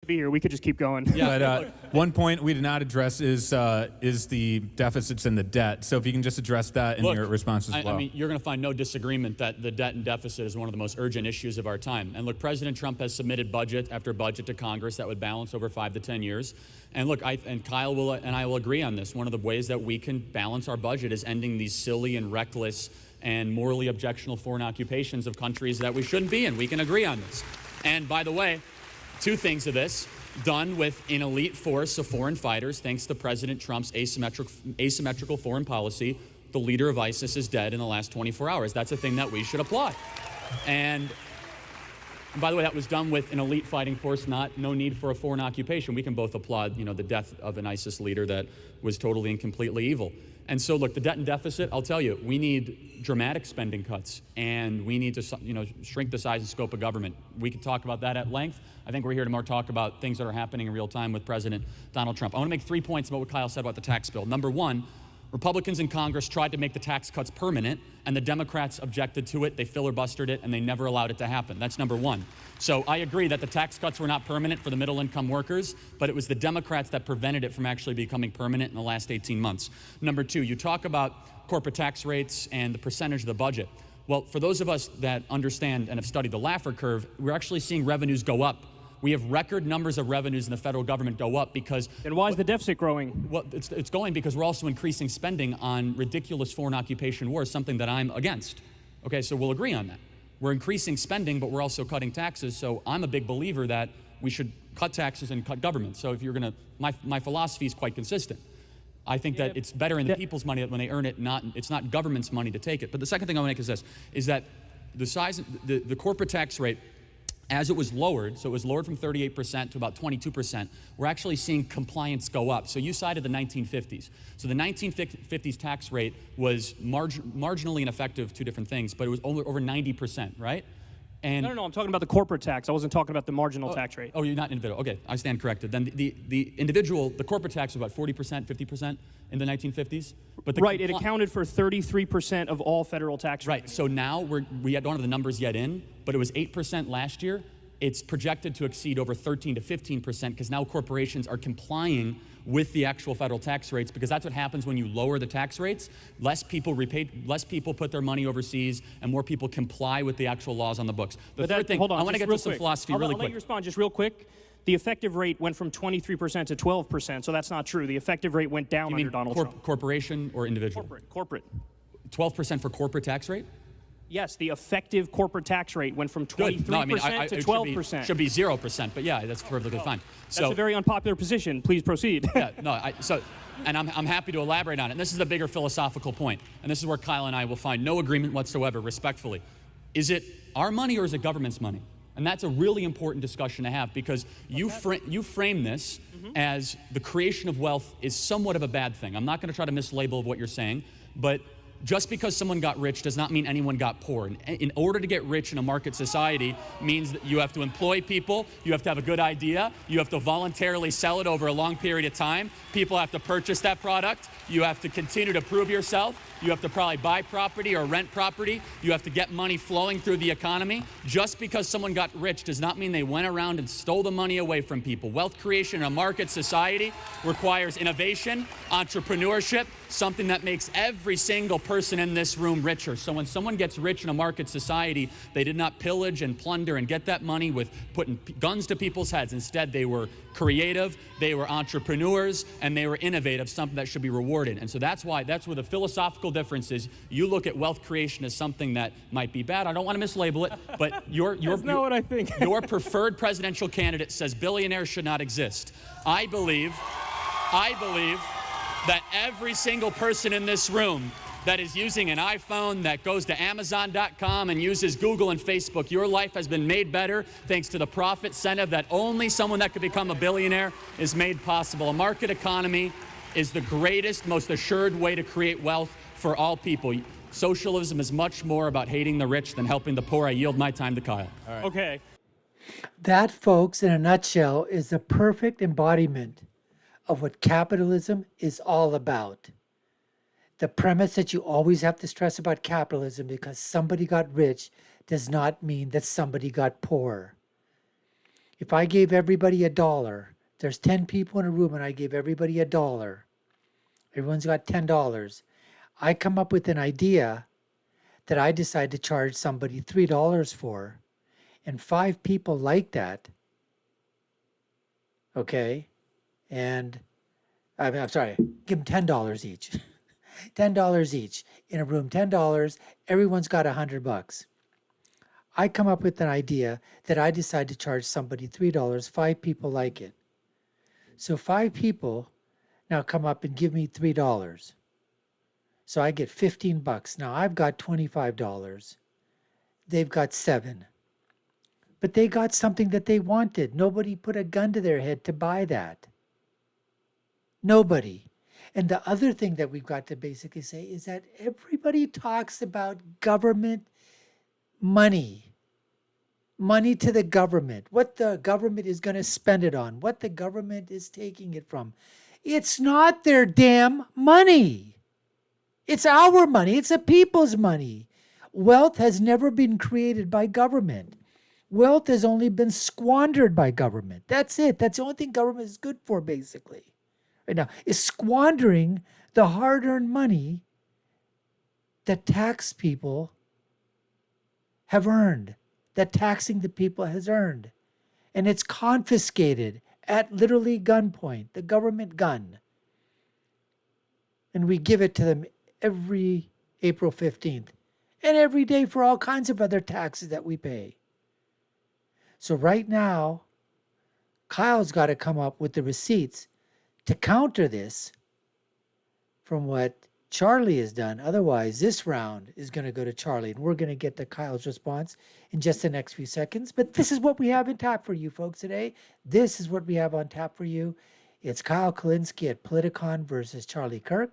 be here. We could just keep going. Yeah, but one point we did not address is the deficits and the debt. So if you can just address that in your response as well. I mean, you're going to find no disagreement that the debt and deficit is one of the most urgent issues of our time. And look, President Trump has submitted budget after budget to Congress that would balance over 5 to 10 years. And look, Kyle and I will agree on this. One of the ways that we can balance our budget is ending these silly and reckless and morally objectionable foreign occupations of countries that we shouldn't be in. We can agree on this. And by the way, 2 things of this, done with an elite force of foreign fighters, thanks to President Trump's asymmetrical foreign policy. The leader of ISIS is dead in the last 24 hours. That's a thing that we should applaud. And by the way, that was done with an elite fighting force, no need for a foreign occupation. We can both applaud, the death of an ISIS leader that was totally and completely evil. And so, look, the debt and deficit, I'll tell you, we need dramatic spending cuts, and we need to, shrink the size and scope of government. We could talk about that at length. I think we're here to more talk about things that are happening in real time with President Donald Trump. I want to make 3 points about what Kyle said about the tax bill. Number 1, Republicans in Congress tried to make the tax cuts permanent, and the Democrats objected to it. They filibustered it, and they never allowed it to happen. That's number 1. So I agree that the tax cuts were not permanent for the middle-income workers, but it was the Democrats that prevented it from actually becoming permanent in the last 18 months. Number 2, you talk about corporate tax rates and the percentage of the budget. Well, for those of us that understand and have studied the Laffer curve, we're actually seeing revenues go up. We have record numbers of revenues in the federal government go up because... And why is the deficit growing? Well, it's going because we're also increasing spending on ridiculous foreign occupation wars, something that I'm against. Okay, so we'll agree on that. We're increasing spending, but we're also cutting taxes, so I'm a big believer that we should cut taxes and cut government. So if you're going to... My philosophy is quite consistent. I think that it's better in the people's money when they earn it, it's not government's money to take it. But the second thing I want to make is this, is that the corporate tax rate, as it was lowered, so it was lowered from 38% to about 22%, we're actually seeing compliance go up. So you cited the 1950s. So the 1950s tax rate was marginally ineffective, 2 different things, but it was over 90%, right? And No, I'm talking about the corporate tax. I wasn't talking about the marginal tax rate. Oh, you're not individual. Okay, I stand corrected. Then the corporate tax was about 40%, 50% in the 1950s. But right, it accounted for 33% of all federal tax revenue. Right, so now we don't have the numbers yet in, but it was 8% last year. It's projected to exceed over 13 to 15% because now corporations are complying with the actual federal tax rates, because that's what happens when you lower the tax rates. Less people put their money overseas, and more people comply with the actual laws on the books. The third thing, I want to get to some philosophy really quick. I'll let you respond just real quick. The effective rate went from 23% to 12%, so that's not true. The effective rate went down under Donald Trump. Corporation or individual? Corporate. 12% for corporate tax rate? Yes, the effective corporate tax rate went from 23% to 12%. Should be 0%, but yeah, that's perfectly fine. That's a very unpopular position. Please proceed. Yeah, no, and I'm happy to elaborate on it. And this is a bigger philosophical point, and this is where Kyle and I will find no agreement whatsoever, respectfully. Is it our money or is it government's money? And that's a really important discussion to have, because you frame this as the creation of wealth is somewhat of a bad thing. I'm not going to try to mislabel what you're saying, but just because someone got rich does not mean anyone got poor. In order to get rich in a market society means that you have to employ people, you have to have a good idea, you have to voluntarily sell it over a long period of time, people have to purchase that product, you have to continue to prove yourself, you have to probably buy property or rent property, you have to get money flowing through the economy. Just because someone got rich does not mean they went around and stole the money away from people. Wealth creation in a market society requires innovation, entrepreneurship, something that makes every single person in this room richer. So when someone gets rich in a market society, they did not pillage and plunder and get that money with putting guns to people's heads. Instead, they were creative, they were entrepreneurs, and they were innovative, something that should be rewarded. And so that's where the philosophical difference is. You look at wealth creation as something that might be bad. I don't want to mislabel it, but that's not what I think. Your preferred presidential candidate says billionaires should not exist. I believe that every single person in this room that is using an iPhone, that goes to Amazon.com and uses Google and Facebook, your life has been made better thanks to the profit incentive that only someone that could become a billionaire is made possible. A market economy is the greatest, most assured way to create wealth for all people. Socialism is much more about hating the rich than helping the poor. I yield my time to Kyle. All right. Okay. That, folks, in a nutshell, is the perfect embodiment of what capitalism is all about. The premise that you always have to stress about capitalism, because somebody got rich, does not mean that somebody got poor. If I gave everybody $1, there's 10 people in a room and I gave everybody $1. Everyone's got $10. I come up with an idea that I decide to charge somebody $3 for, and 5 people like that. Okay? And I'm sorry, give them $10 each. $10 each in a room, $10. Everyone's got $100. I come up with an idea that I decide to charge somebody $3. 5 people like it. So 5 people now come up and give me $3. So I get $15. Now I've got $25. They've got 7. But they got something that they wanted. Nobody put a gun to their head to buy that. Nobody. And the other thing that we've got to basically say is that everybody talks about government money. Money to the government. What the government is going to spend it on. What the government is taking it from. It's not their damn money. It's our money. It's the people's money. Wealth has never been created by government. Wealth has only been squandered by government. That's it. That's the only thing government is good for, basically. Right now, is squandering the hard-earned money that tax people have earned, that taxing the people has earned. And it's confiscated at literally gunpoint, the government gun. And we give it to them every April 15th and every day for all kinds of other taxes that we pay. So right now, Kyle's got to come up with the receipts to counter this from what Charlie has done. Otherwise, this round is going to go to Charlie, and we're going to get to Kyle's response in just the next few seconds. But this is what we have in tap for you folks today. This is what we have on tap for you. It's Kyle Kulinski at Politicon versus Charlie Kirk.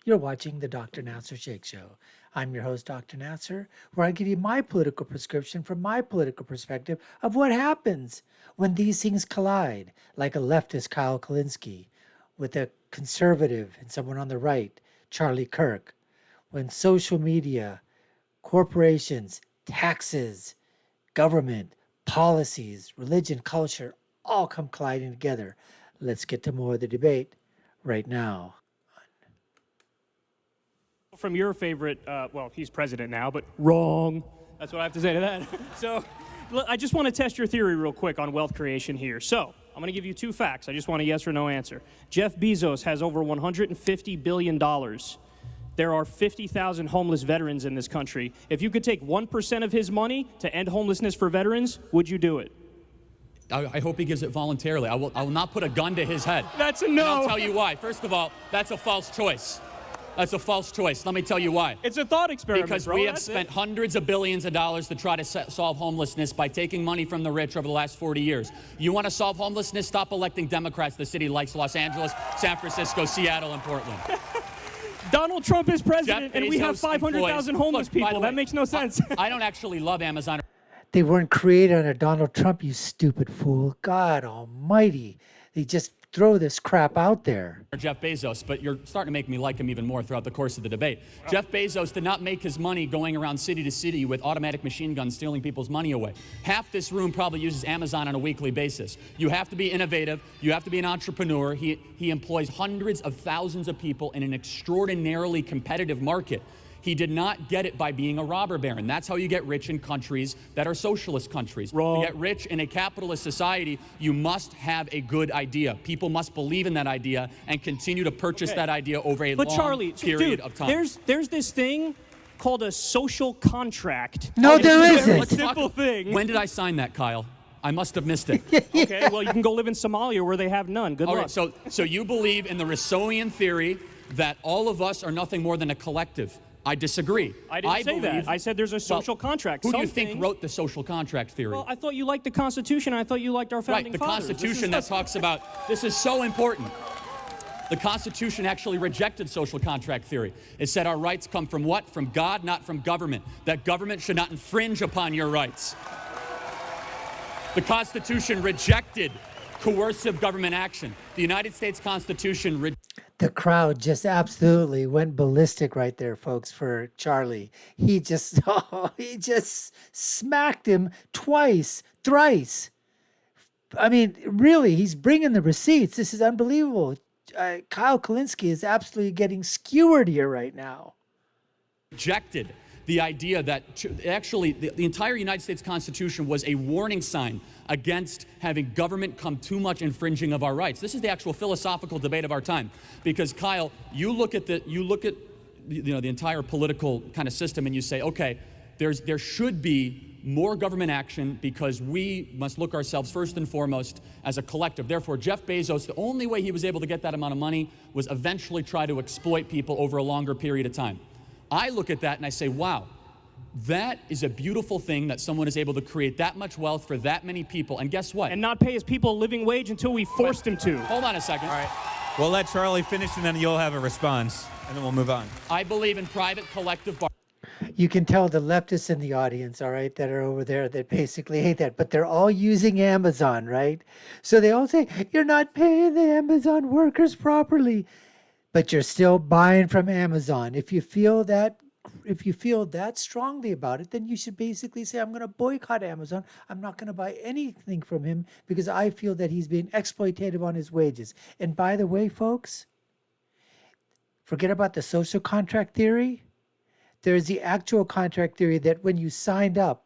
You're watching the Dr. Nasir Shaikh Show. I'm your host, Dr. Nasir, where I give you my political prescription from my political perspective of what happens when these things collide, like a leftist Kyle Kulinski with a conservative and someone on the right, Charlie Kirk, when social media, corporations, taxes, government, policies, religion, culture, all come colliding together. Let's get to more of the debate right now. From your favorite, well, he's president now, but wrong. That's what I have to say to that. So I just want to test your theory real quick on wealth creation here. So I'm going to give you 2 facts. I just want a yes or no answer. Jeff Bezos has over $150 billion. There are 50,000 homeless veterans in this country. If you could take 1% of his money to end homelessness for veterans, would you do it? I hope he gives it voluntarily. I will not put a gun to his head. That's a no. And I'll tell you why. First of all, that's a false choice. That's a false choice. Let me tell you why. It's a thought experiment, because bro. we have spent hundreds of billions of dollars to try to solve homelessness by taking money from the rich over the last 40 years. You want to solve homelessness? Stop electing Democrats. The city likes Los Angeles, San Francisco, Seattle, and Portland. Donald Trump is president, and we have 500,000 homeless people. That makes no sense. I don't actually love Amazon. They weren't created under Donald Trump, you stupid fool. God almighty. They just throw this crap out there. Jeff Bezos, but you're starting to make me like him even more throughout the course of the debate. Jeff Bezos did not make his money going around city to city with automatic machine guns stealing people's money away. Half this room probably uses Amazon on a weekly basis. You have to be innovative. You have to be an entrepreneur. He employs hundreds of thousands of people in an extraordinarily competitive market. He did not get it by being a robber baron. That's how you get rich in countries that are socialist countries. Wrong. To get rich in a capitalist society, you must have a good idea. People must believe in that idea and continue to purchase that idea over a long period of time. There's this thing called a social contract. No, there isn't. It's a simple thing. When did I sign that, Kyle? I must have missed it. Okay, well, you can go live in Somalia where they have none. Good All luck. right, so you believe in the Rousseauian theory that all of us are nothing more than a collective. I disagree. I didn't say that. I said there's a social contract. Who do you think wrote the social contract theory? Well, I thought you liked the Constitution. I thought you liked our founding fathers. fathers. The Constitution that talks about, this is so important. The Constitution actually rejected social contract theory. It said our rights come from what? From God, not from government. That government should not infringe upon your rights. The Constitution rejected coercive government action. The United States Constitution the crowd just absolutely went ballistic right there, folks, for Charlie. He just smacked him twice, thrice. I mean, really, he's bringing the receipts. This is unbelievable. Kyle Kulinski is absolutely getting skewered here right now. Rejected the idea that actually the entire United States Constitution was a warning sign against having government come too much infringing of our rights. This is the actual philosophical debate of our time. Because Kyle, you look at the entire political kind of system and you say, okay, there should be more government action because we must look ourselves first and foremost as a collective. Therefore, Jeff Bezos, the only way he was able to get that amount of money was eventually try to exploit people over a longer period of time. I look at that and I say, wow, that is a beautiful thing that someone is able to create that much wealth for that many people. And guess what? And not pay his people a living wage until we forced him to. Hold on a second. All right. We'll let Charlie finish, and then you'll have a response, and then we'll move on. I believe in private collective bargaining. You can tell the leftists in the audience, all right, that are over there that basically hate that, but they're all using Amazon, right? So they all say, you're not paying the Amazon workers properly, but you're still buying from Amazon. If you feel that strongly about it, then you should basically say, I'm going to boycott Amazon. I'm not going to buy anything from him because I feel that he's being exploitative on his wages. And by the way, folks, forget about the social contract theory. There's the actual contract theory that when you signed up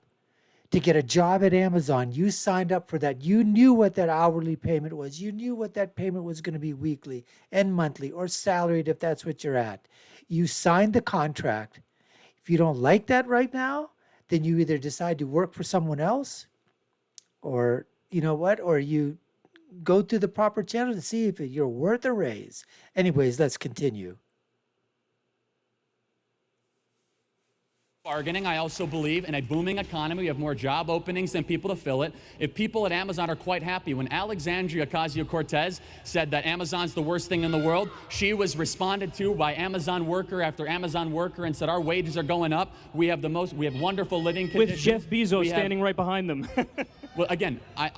to get a job at Amazon, you signed up for that. You knew what that hourly payment was. You knew what that payment was going to be weekly and monthly or salaried if that's what you're at. You signed the contract. If you don't like that right now, then you either decide to work for someone else or, you know what, or you go through the proper channel to see if you're worth a raise. Anyways, let's continue. Bargaining. I also believe in a booming economy. We have more job openings than people to fill it. If people at Amazon are quite happy, when Alexandria Ocasio-Cortez said that Amazon's the worst thing in the world, she was responded to by Amazon worker after Amazon worker and said our wages are going up. We have wonderful living conditions. With Jeff Bezos standing right behind them. Well, again, I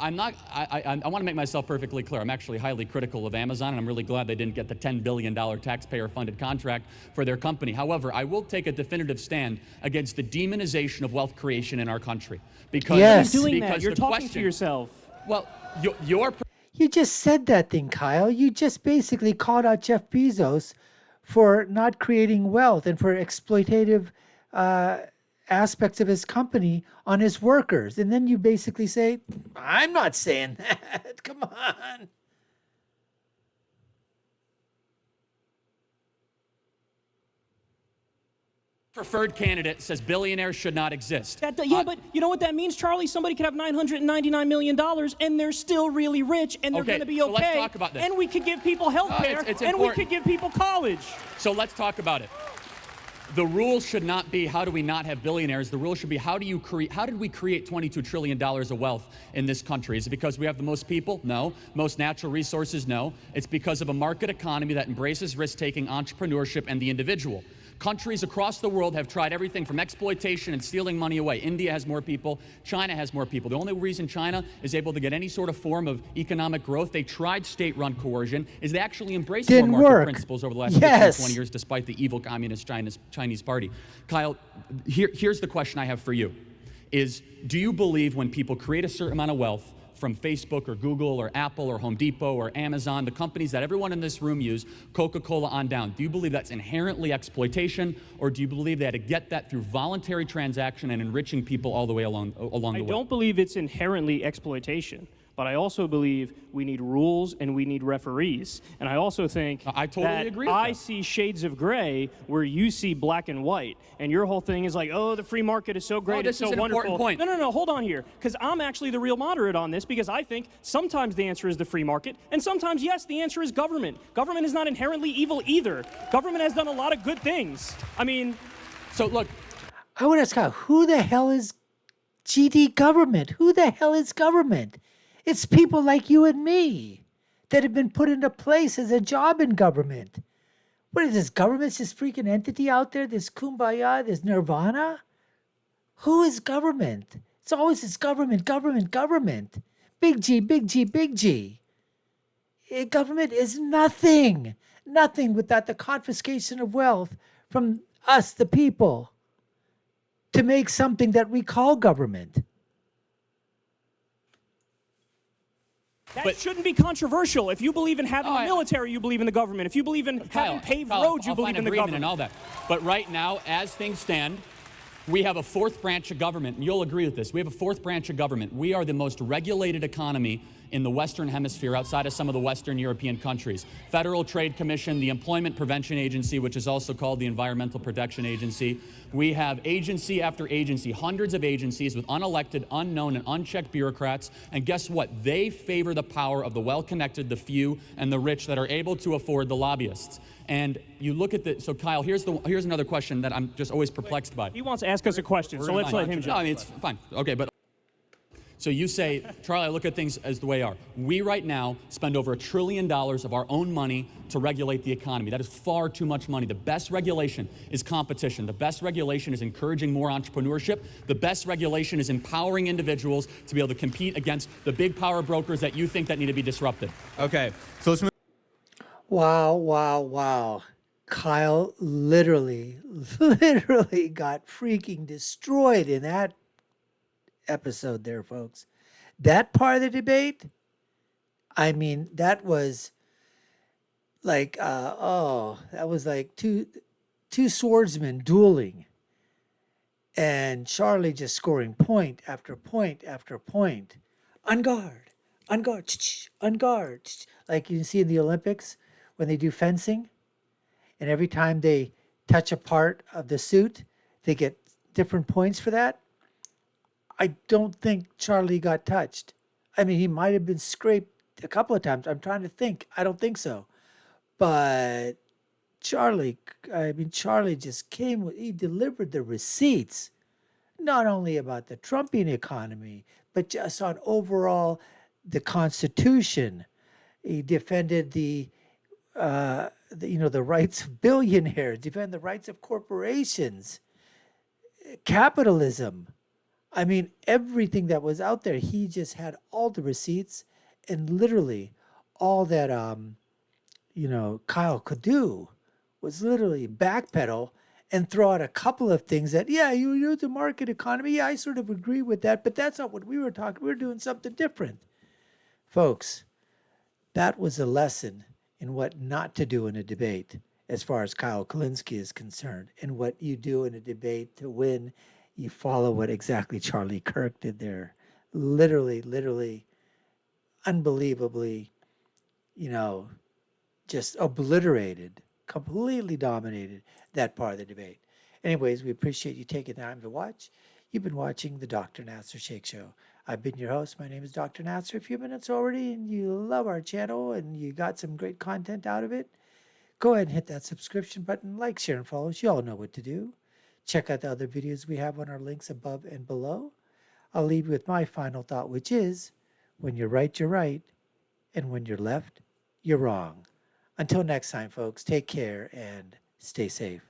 want to make myself perfectly clear. I'm actually highly critical of Amazon, and I'm really glad they didn't get the $10 billion taxpayer-funded contract for their company. However, I will take a definitive stand against the demonization of wealth creation in our country. Because, Yes. You're doing that. because You're the talking question, to yourself. Well, your You just said that thing, Kyle. You just basically called out Jeff Bezos for not creating wealth and for exploitative aspects of his company on his workers. And then you basically say, I'm not saying that. Come on. preferred candidate says billionaires should not exist. Yeah, but you know what that means, Charlie? Somebody could have $999 million and they're still really rich and they're Okay, going to be so okay. let's talk about this. And we could give people health care it's and we important. could give people college. So let's talk about it. The rule should not be how do we not have billionaires. The rule should be how did we create $22 trillion of wealth in this country? Is it because we have the most people? No. Most natural resources? No. It's because of a market economy that embraces risk-taking, entrepreneurship, and the individual. Countries across the world have tried everything from exploitation and stealing money away. India has more people. China has more people. The only reason China is able to get any sort of form of economic growth, they tried state-run coercion, is they actually embraced more Didn't market work. principles over the last 15, 20 years, despite the evil communist Chinese party. Kyle, here's the question I have for you, is do you believe when people create a certain amount of wealth from Facebook or Google or Apple or Home Depot or Amazon, the companies that everyone in this room use, Coca-Cola on down, do you believe that's inherently exploitation, or do you believe they had to get that through voluntary transaction and enriching people all the way along the way? I don't believe it's inherently exploitation, but I also believe we need rules and we need referees. And I also think I totally that agree with I that. see shades of gray where you see black and white. And your whole thing is like, oh, the free market is so great, this it's so is an wonderful. important point. No, hold on here. Because I'm actually the real moderate on this because I think sometimes the answer is the free market, and sometimes, yes, the answer is government. Government is not inherently evil either. Government has done a lot of good things. I mean, So look, I would ask Kyle, who the hell is GD government? Who the hell is government? It's people like you and me that have been put into place as a job in government. What is this? Government's this freaking entity out there, this kumbaya, this nirvana? Who is government? It's always this government, government, government. Big G, big G, big G. Government is nothing. Nothing without the confiscation of wealth from us, the people, to make something that we call government. That shouldn't be controversial. If you believe in having the military, you believe in the government. If you believe in having paved roads, you believe in the government. And all that. But right now, as things stand, we have a fourth branch of government, and you'll agree with this. We have a fourth branch of government. We are the most regulated economy in the Western Hemisphere outside of some of the Western European countries. Federal Trade Commission, the Employment Prevention Agency, which is also called the Environmental Protection Agency. We have agency after agency, hundreds of agencies with unelected, unknown, and unchecked bureaucrats. And guess what? They favor the power of the well-connected, the few, and the rich that are able to afford the lobbyists. And you look at the, so Kyle, here's another question that I'm just always perplexed by. He wants to ask us a question, so let's let him jump. No, I mean, it's fine. Okay, but so you say, Charlie, I look at things as the way they are. We right now spend over $1 trillion of our own money to regulate the economy. That is far too much money. The best regulation is competition. The best regulation is encouraging more entrepreneurship. The best regulation is empowering individuals to be able to compete against the big power brokers that you think that need to be disrupted. Okay, so let's move. Wow, wow, wow. Kyle literally got freaking destroyed in that episode there, folks. That part of the debate, I mean, that was like, that was like two swordsmen dueling. And Charlie just scoring point after point after point. On guard, on guard, on guard. Like you can see in the Olympics when they do fencing. And every time they touch a part of the suit, they get different points for that. I don't think Charlie got touched. I mean, he might have been scraped a couple of times. I'm trying to think. I don't think so. But Charlie just he delivered the receipts, not only about the Trumpian economy, but just on overall the Constitution. He defended the rights of billionaires, defend the rights of corporations, capitalism. I mean, everything that was out there, he just had all the receipts, and literally all that, Kyle could do was literally backpedal and throw out a couple of things that, yeah, you use the market economy. Yeah, I sort of agree with that, but that's not what we were talking. We were doing something different. Folks, that was a lesson in what not to do in a debate as far as Kyle Kulinski is concerned, and what you do in a debate to win. You follow what exactly Charlie Kirk did there. Literally, unbelievably, just obliterated, completely dominated that part of the debate. Anyways, we appreciate you taking the time to watch. You've been watching the Dr. Nasir Shaikh Show. I've been your host. My name is Dr. Nasir. A few minutes already, and you love our channel and you got some great content out of it, go ahead and hit that subscription button, like, share, and follow us. You all know what to do. Check out the other videos we have on our links above and below. I'll leave you with my final thought, which is, when you're right, you're right. And when you're left, you're wrong. Until next time, folks, take care and stay safe.